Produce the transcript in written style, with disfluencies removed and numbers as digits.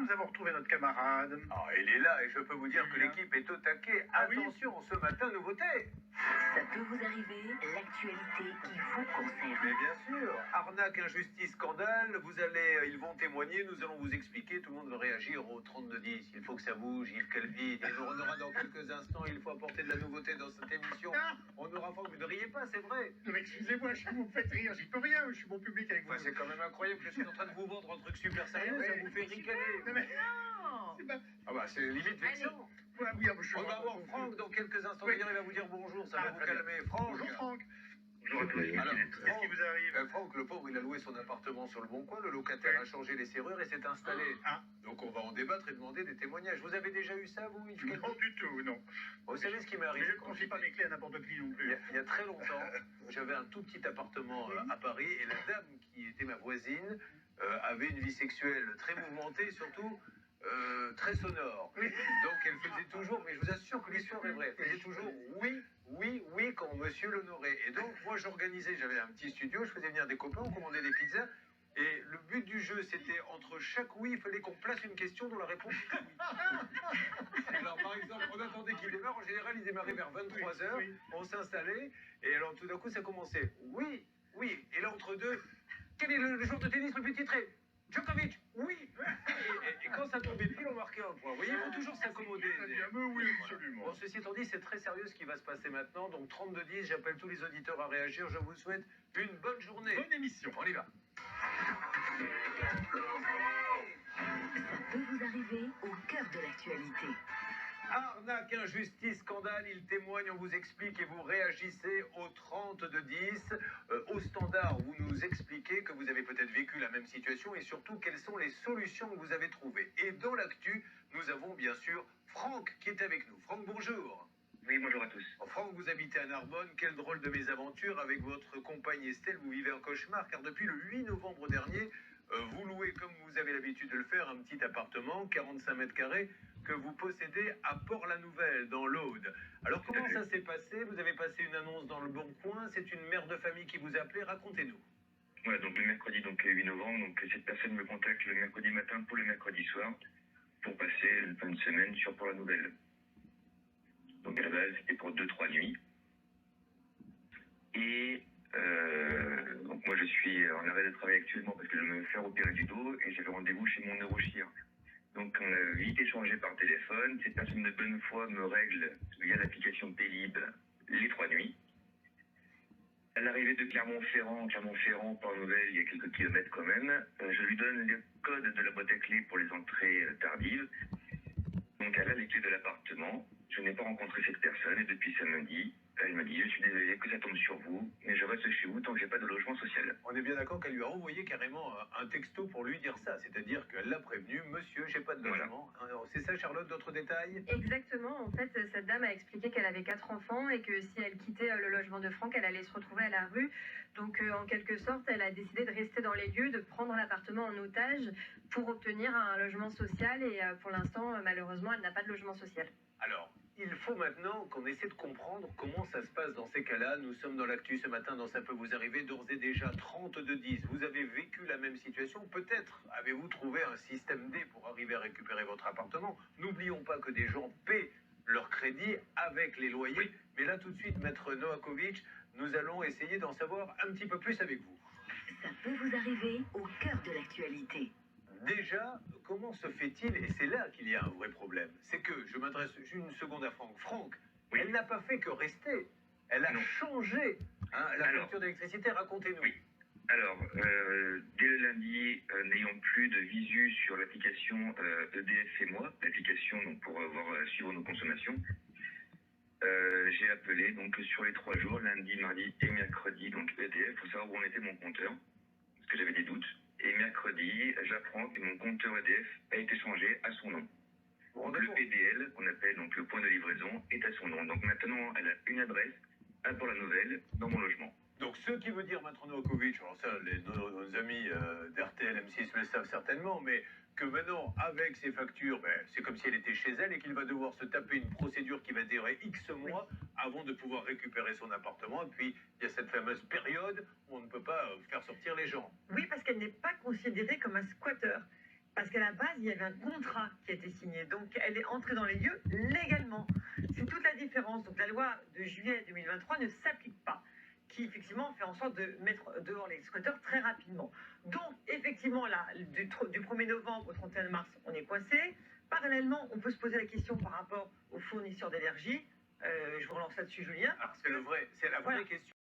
nous avons retrouvé notre camarade. Ah, il est là et je peux vous dire que l'équipe est au taquet. Ah oui. Attention, ce matin, nouveauté. Ça peut vous arriver, l'actualité qui vous concerne. Mais bien sûr, arnaque, injustice, scandale, ils vont témoigner, nous allons vous expliquer, tout le monde veut réagir au 32-10. Il faut que ça bouge, Yves Calvi, on aura dans quelques instants, il faut apporter de la nouveauté dans cette émission. On aura pas, vous ne riez pas, c'est vrai. Non mais excusez-moi, vous me faites rire, j'y peux rien, je suis bon public avec vous. Ouais, c'est quand même incroyable que je suis en train de vous vendre un truc super sérieux, Ouais. ça vous fait ricaner. Non mais, Non. c'est pas... Ah bah c'est limite vexant. Ouais, oui, je suis On va vraiment voir confus. Franck dans quelques instants, Oui. d'ailleurs il va vous dire bonjour, ça va vous très bien. calmer. Franck. Bonjour Franck. Bonjour à tous. Alors, Qu'est-ce qui vous arrive? Franck, le pauvre, il a loué son appartement sur le Bon Coin, le locataire Oui. a changé les serrures et s'est installé. Ah. Donc on va en débattre et demander des témoignages. Vous avez déjà eu ça, vous, Yves Calvi? Non du tout, non. Vous savez ce qui m'est Mais arrivé je ne confie pas mes clés à n'importe qui non plus. il y a très longtemps, j'avais un tout petit appartement à Paris et la dame qui était ma voisine avait une vie sexuelle très mouvementée et surtout très sonore. Oui. Donc elle faisait toujours, mais je vous assure que l'histoire est vraie, elle faisait toujours oui, oui, oui quand monsieur l'honorait. Et donc moi j'organisais, j'avais un petit studio, je faisais venir des copains, on commandait des pizzas. Et le but du jeu, c'était entre chaque oui, il fallait qu'on place une question dont la réponse était oui. Alors, par exemple, on attendait qu'il démarre. En général, il démarrait vers 23h. Oui. On s'installait. Et alors, tout d'un coup, ça commençait. Oui, oui. Et là, entre deux, quel est le joueur de tennis le plus titré? Djokovic, oui. Et quand ça tombait pile, on marquait un point. Vous voyez, il faut toujours s'accommoder. Très bien, mais oui, absolument. Bon, ceci étant dit, c'est très sérieux ce qui va se passer maintenant. Donc, 32-10, j'appelle tous les auditeurs à réagir. Je vous souhaite une bonne journée. Bonne émission. On y va. Ça peut vous arriver au cœur de l'actualité. Arnaque, injustice, scandale, il témoigne, on vous explique et vous réagissez au 32-10. Au standard, vous nous expliquez que vous avez peut-être vécu la même situation et surtout quelles sont les solutions que vous avez trouvées. Et dans l'actu, nous avons bien sûr Franck qui est avec nous. Franck, bonjour. Oui, bonjour à tous. Franck, vous habitez à Narbonne, quelle drôle de mésaventure avec votre compagne Estelle, vous vivez un cauchemar car depuis le 8 novembre dernier, vous louez comme vous avez l'habitude de le faire un petit appartement, 45 mètres carrés, que vous possédez à Port-la-Nouvelle, dans l'Aude. Alors comment ça s'est passé? Vous avez passé une annonce dans le Bon Coin, c'est une mère de famille qui vous a appelé, racontez-nous. Voilà, donc le mercredi 8 novembre, donc cette personne me contacte le mercredi matin pour le mercredi soir pour passer une fin de semaine sur Port-la-Nouvelle. Donc à la base, c'était pour 2-3 nuits. Et donc moi je suis en arrêt de travail actuellement parce que je vais me faire opérer du dos et j'avais rendez-vous chez mon neurochirurgien. Donc on a vite échangé par téléphone. Cette personne de bonne foi me règle via l'application Paylib les 3 nuits. À l'arrivée de Clermont-Ferrand, Port-la-Nouvelle, il y a quelques kilomètres quand même, je lui donne le code de la boîte à clés pour les entrées tardives. Donc elle a les clés de l'appartement. Je n'ai pas rencontré cette personne et depuis samedi, elle me dit « Je suis désolé que ça tombe sur vous, mais je reste chez vous tant que j'ai pas de logement social. » On est bien d'accord qu'elle lui a envoyé carrément un texto pour lui dire ça, c'est-à-dire qu'elle l'a prévenu, monsieur, j'ai pas de logement. Alors, c'est ça Charlotte, d'autres détails? Exactement. En fait, cette dame a expliqué qu'elle avait 4 enfants et que si elle quittait le logement de Franck, elle allait se retrouver à la rue. Donc, en quelque sorte, elle a décidé de rester dans les lieux, de prendre l'appartement en otage pour obtenir un logement social. Et pour l'instant, malheureusement, elle n'a pas de logement social. Alors, il faut maintenant qu'on essaie de comprendre comment ça se passe dans ces cas-là. Nous sommes dans l'actu ce matin, dans Ça peut vous arriver, d'ores et déjà 32-10. Vous avez vécu la même situation. Peut-être avez-vous trouvé un système D pour arriver à récupérer votre appartement. N'oublions pas que des gens paient leur crédit avec les loyers. Mais là, tout de suite, Maître Novakovic, nous allons essayer d'en savoir un petit peu plus avec vous. Ça peut vous arriver au cœur de l'actualité. Déjà, comment se fait-il, et c'est là qu'il y a un vrai problème, c'est que, je m'adresse une seconde à Franck. Franck, Oui. elle n'a pas fait que rester, elle a Non. changé la Alors. facture d'électricité, racontez-nous. Oui. Alors, dès le lundi, n'ayant plus de visu sur l'application EDF et moi, l'application donc pour suivre nos consommations, j'ai appelé donc sur les 3 jours, lundi, mardi et mercredi, donc EDF, pour savoir où en était mon compteur, parce que j'avais des doutes. Et mercredi, j'apprends que mon compteur EDF a été changé à son nom. Vous vous Donc rendez le compte? PDL, qu'on appelle donc le point de livraison, est à son nom. Donc maintenant, elle a une adresse à Port-la-Nouvelle dans mon logement. Donc, ce qui veut dire, Maître Novakovic, alors ça, nos amis d'RTL, M6 le savent certainement, mais que maintenant, avec ces factures, c'est comme si elle était chez elle et qu'il va devoir se taper une procédure qui va durer X mois avant de pouvoir récupérer son appartement. Et puis, il y a cette fameuse période où on ne peut pas faire sortir les gens. Oui, parce qu'elle n'est pas considérée comme un squatteur. Parce qu'à la base, il y avait un contrat qui a été signé. Donc, elle est entrée dans les lieux légalement. C'est toute la différence. Donc, la loi de juillet 2023 ne s'applique pas, qui effectivement fait en sorte de mettre dehors les squatteurs très rapidement. Donc, effectivement, là, du 1er novembre au 31 mars, on est coincé. Parallèlement, on peut se poser la question par rapport aux fournisseurs d'énergie. Je vous relance là-dessus, Julien. Alors, c'est la vraie Voilà. question.